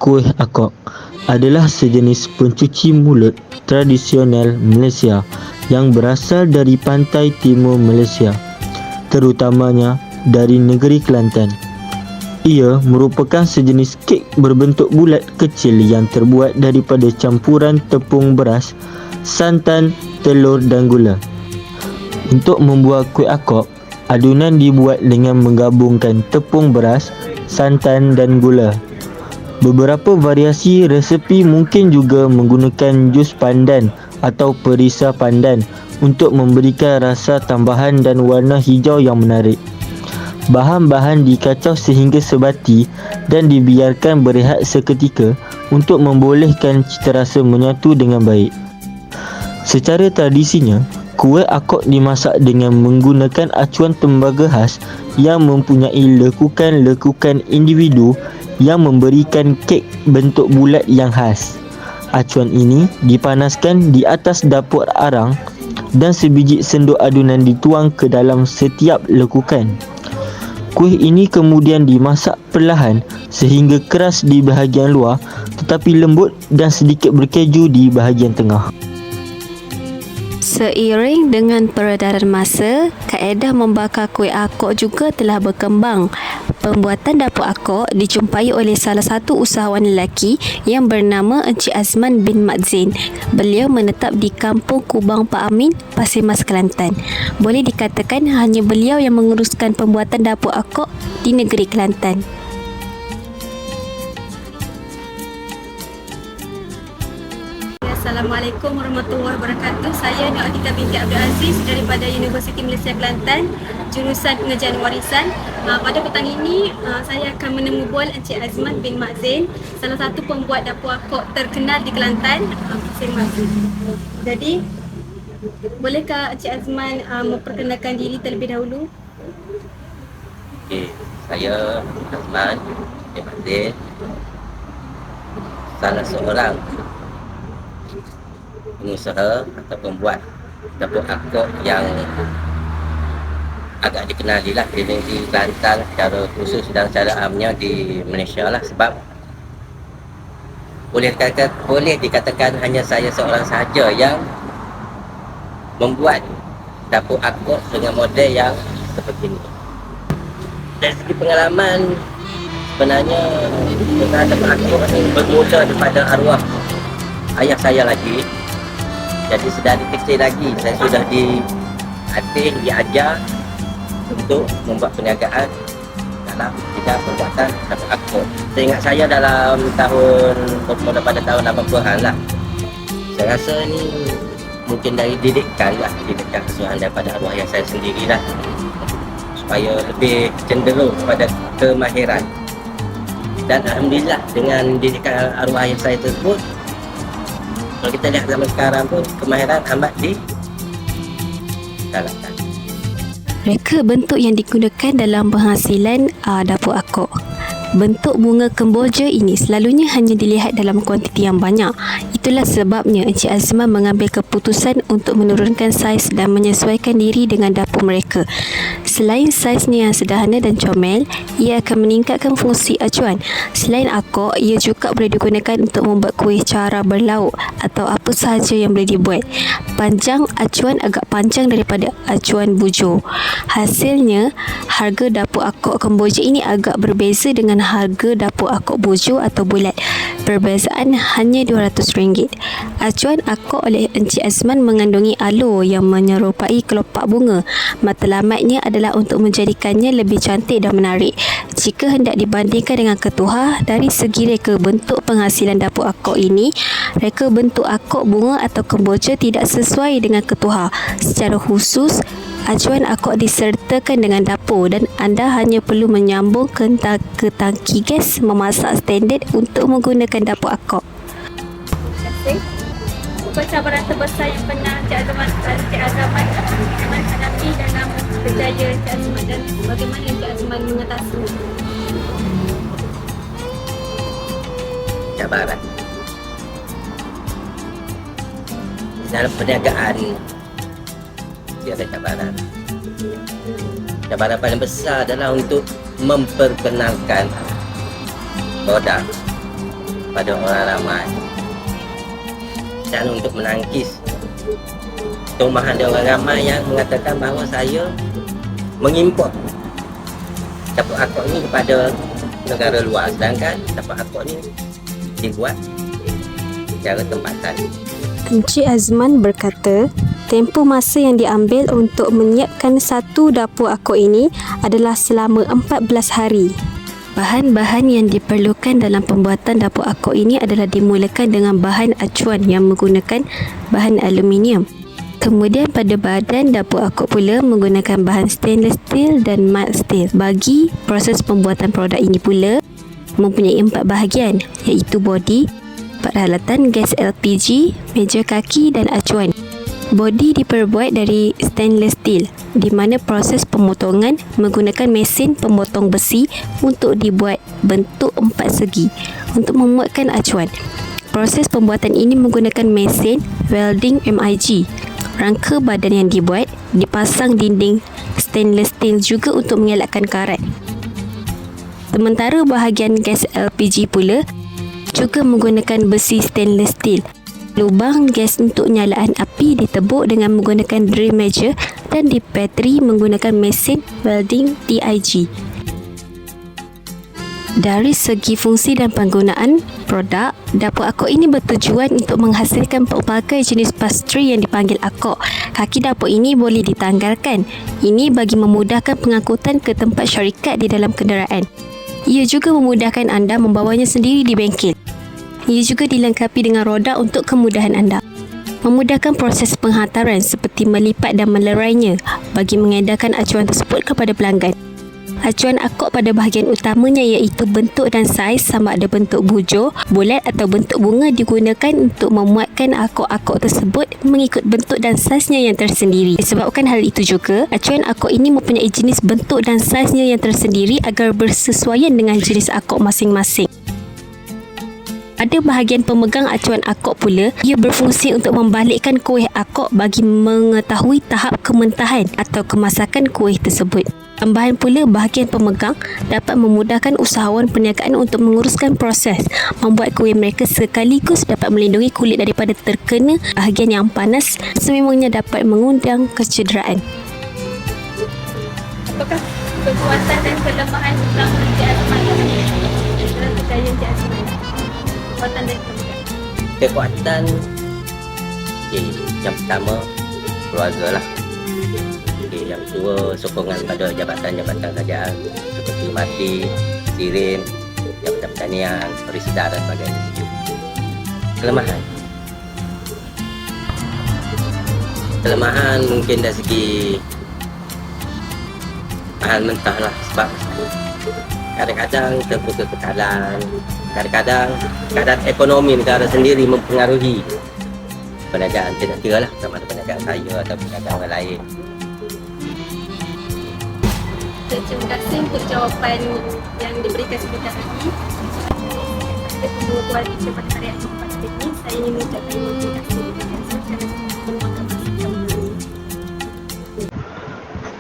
Kuih akok adalah sejenis pencuci mulut tradisional Malaysia yang berasal dari pantai timur Malaysia, terutamanya dari negeri Kelantan. Ia merupakan sejenis kek berbentuk bulat kecil yang terbuat daripada campuran tepung beras, santan, telur dan gula. Untuk membuat kuih akok, adunan dibuat dengan menggabungkan tepung beras, santan dan gula. Beberapa variasi resepi mungkin juga menggunakan jus pandan atau perisa pandan untuk memberikan rasa tambahan dan warna hijau yang menarik. Bahan-bahan dikacau sehingga sebati dan dibiarkan berehat seketika untuk membolehkan citarasa menyatu dengan baik. Secara tradisinya, kuih akok dimasak dengan menggunakan acuan tembaga khas yang mempunyai lekukan-lekukan individu yang memberikan kek bentuk bulat yang khas. Acuan ini dipanaskan di atas dapur arang dan sebiji sendok adunan dituang ke dalam setiap lekukan. Kuih ini kemudian dimasak perlahan sehingga keras di bahagian luar tetapi lembut dan sedikit berkeju di bahagian tengah. Seiring dengan peredaran masa, kaedah membakar kuih akok juga telah berkembang. Pembuatan dapur akok dijumpai oleh salah satu usahawan lelaki yang bernama Encik Azman bin Mat Zain. Beliau menetap di Kampung Kubang Pak Amin, Pasir Mas, Kelantan. Boleh dikatakan hanya beliau yang menguruskan pembuatan dapur akok di negeri Kelantan. Assalamualaikum warahmatullahi wabarakatuh. Saya Nur Atika binti Abdul Aziz daripada Universiti Malaysia Kelantan, jurusan Pengajian Warisan. Pada petang ini, saya akan menemu bual Encik Azman bin Mat Zain, salah satu pembuat dapur akok terkenal di Kelantan, Pasir Mas. Jadi, bolehkah Encik Azman memperkenalkan diri terlebih dahulu? Okey, saya Azman bin Mat Zain, salah seorang pengusaha atau pembuat dapur akok yang agak dikenali lah di negeri Kelantan secara khusus dan secara amnya di Malaysia lah, sebab boleh dikatakan hanya saya seorang sahaja yang membuat dapur akok dengan model yang seperti ini. Dari segi pengalaman, sebenarnya dapur akok ini bermula daripada arwah ayah saya lagi. Jadi sedari kecil lagi saya sudah diajar untuk membuat perniagaan dalam bidang pembuatan dapur akok. Saya ingat saya dalam tahun bermula pada tahun 80-an lah. Saya rasa ni mungkin dari didikan asuhan daripada arwah ayah saya sendirilah, supaya lebih cenderung kepada kemahiran. Dan alhamdulillah dengan didikan arwah ayah saya tersebut, kalau kita lihat zaman sekarang pun kemahiran amat digalakkan. Reka bentuk yang digunakan dalam penghasilan dapur akok. Bentuk bunga kemboja ini selalunya hanya dilihat dalam kuantiti yang banyak. Itulah sebabnya Encik Azman mengambil keputusan untuk menurunkan saiz dan menyesuaikan diri dengan dapur mereka. Selain saiznya yang sederhana dan comel, ia akan meningkatkan fungsi acuan. Selain akok, ia juga boleh digunakan untuk membuat kuih cara berlauk atau apa sahaja yang boleh dibuat. Panjang acuan agak panjang daripada acuan bujur. Hasilnya, harga dapur akok kemboja ini agak berbeza dengan harga dapur akok bujur atau bulat. Perbezaan hanya RM200. Acuan akok oleh Encik Azman mengandungi aloe yang menyerupai kelopak bunga. Matlamatnya adalah untuk menjadikannya lebih cantik dan menarik. Jika hendak dibandingkan dengan ketuhar, dari segi reka bentuk penghasilan dapur akok ini, reka bentuk akok bunga atau kemboja tidak sesuai dengan ketuhar. Secara khusus, acuan akok disertakan dengan dapur dan anda hanya perlu menyambung ke tangki gas memasak standard untuk menggunakan dapur akok. Terima kasih. Apa cabaran terbesar yang pernah Encik Azman hadapi dalam berjaya Encik Azman, dan bagaimana Encik Azman mengatasi? Cabaran dalam perniagaan, tiada cabaran. Cabaran paling besar adalah untuk memperkenalkan produk pada orang ramai. Dan untuk menangkis tumahan dari orang ramai yang mengatakan bahawa saya mengimport dapur akok ni kepada negara luar, sedangkan dapur akok ni dibuat secara tempatan. Encik Azman berkata, tempoh masa yang diambil untuk menyiapkan satu dapur akok ini adalah selama 14 hari. Bahan-bahan yang diperlukan dalam pembuatan dapur akok ini adalah dimulakan dengan bahan acuan yang menggunakan bahan aluminium. Kemudian pada badan dapur akok pula menggunakan bahan stainless steel dan mild steel. Bagi proses pembuatan produk ini pula mempunyai 4 bahagian, iaitu body, peralatan gas LPG, meja kaki dan acuan. Body diperbuat dari stainless steel, di mana proses pemotongan menggunakan mesin pemotong besi untuk dibuat bentuk 4 segi untuk memuatkan acuan. Proses pembuatan ini menggunakan mesin welding MIG. Rangka badan yang dibuat dipasang dinding stainless steel juga untuk mengelakkan karat. Sementara bahagian gas LPG pula juga menggunakan besi stainless steel. Lubang gas untuk nyalaan api ditebuk dengan menggunakan drill measure dan dipatri menggunakan mesin welding TIG. Dari segi fungsi dan penggunaan produk, dapur akok ini bertujuan untuk menghasilkan pelbagai jenis pastry yang dipanggil akok. Kaki dapur ini boleh ditanggalkan. Ini bagi memudahkan pengangkutan ke tempat syarikat di dalam kenderaan. Ia juga memudahkan anda membawanya sendiri di bengkel. Ia juga dilengkapi dengan roda untuk kemudahan anda. Memudahkan proses penghantaran seperti melipat dan melerainya bagi mengedarkan acuan tersebut kepada pelanggan. Acuan akok pada bahagian utamanya iaitu bentuk dan saiz, sama ada bentuk bujur, bulat atau bentuk bunga, digunakan untuk memuatkan akok-akok tersebut mengikut bentuk dan saiznya yang tersendiri. Disebabkan hal itu juga, acuan akok ini mempunyai jenis bentuk dan saiznya yang tersendiri agar bersesuaian dengan jenis akok masing-masing. Pada bahagian pemegang acuan akok pula, ia berfungsi untuk membalikkan kuih akok bagi mengetahui tahap kementahan atau kemasakan kuih tersebut. Tambahan pula, bahagian pemegang dapat memudahkan usahawan perniagaan untuk menguruskan proses membuat kuih mereka, sekaligus dapat melindungi kulit daripada terkena bahagian yang panas sememangnya dapat mengundang kecederaan. Apakah kekuatan dan kelemahan utama Encik Azman dalam kerjaya Encik Azman? Kekuatan dan kelemahan. Kekuatan yang pertama, keluarga lah. Yang kedua, sokongan pada jabatan-jabatan kerajaan seperti Mati, Sirim, Jabatan Pertanian, Perisda dan sebagainya. Kelemahan mungkin dari segi bahan mentah lah, sebab kadang-kadang terputus kekalan, kadang-kadang keadaan ekonomi negara sendiri mempengaruhi perniagaan. Tidak kira lah sama ada perniagaan saya atau perniagaan orang lain. Terima kasih untuk jawapan yang diberikan sebentar tadi. Pada pembuat Encik pada hari Jumaat ini, saya ingin mengucapkan terima kasih kerana meluangkan masa kami.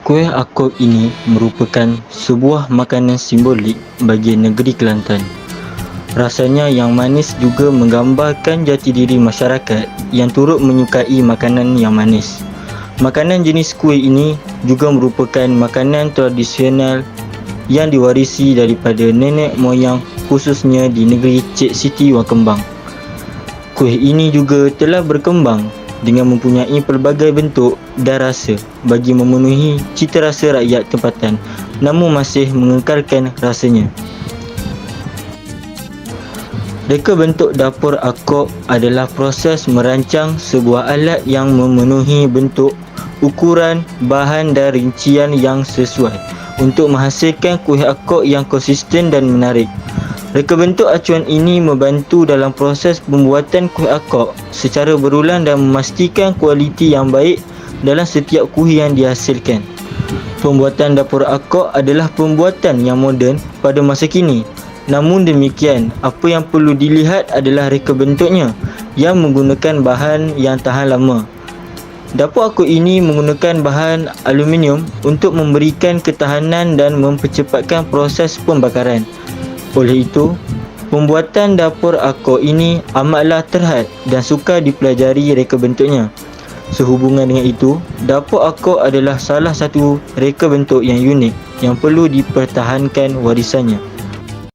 Kuih akok ini merupakan sebuah makanan simbolik bagi negeri Kelantan. Rasanya yang manis juga menggambarkan jati diri masyarakat yang turut menyukai makanan yang manis. Makanan jenis kuih ini juga merupakan makanan tradisional yang diwarisi daripada nenek moyang, khususnya di negeri Cik Siti Wang Kembang. Kuih ini juga telah berkembang dengan mempunyai pelbagai bentuk dan rasa bagi memenuhi cita rasa rakyat tempatan, namun masih mengekalkan rasanya. Reka bentuk dapur akok adalah proses merancang sebuah alat yang memenuhi bentuk, ukuran, bahan dan rincian yang sesuai untuk menghasilkan kuih akok yang konsisten dan menarik. Reka bentuk acuan ini membantu dalam proses pembuatan kuih akok secara berulang dan memastikan kualiti yang baik dalam setiap kuih yang dihasilkan. Pembuatan dapur akok adalah pembuatan yang moden pada masa kini. Namun demikian, apa yang perlu dilihat adalah reka bentuknya yang menggunakan bahan yang tahan lama. Dapur akok ini menggunakan bahan aluminium untuk memberikan ketahanan dan mempercepatkan proses pembakaran. Oleh itu, Pembuatan dapur Akok ini amatlah terhad dan sukar dipelajari reka bentuknya. Sehubungan dengan itu, dapur Akok adalah salah satu reka bentuk yang unik yang perlu dipertahankan warisannya.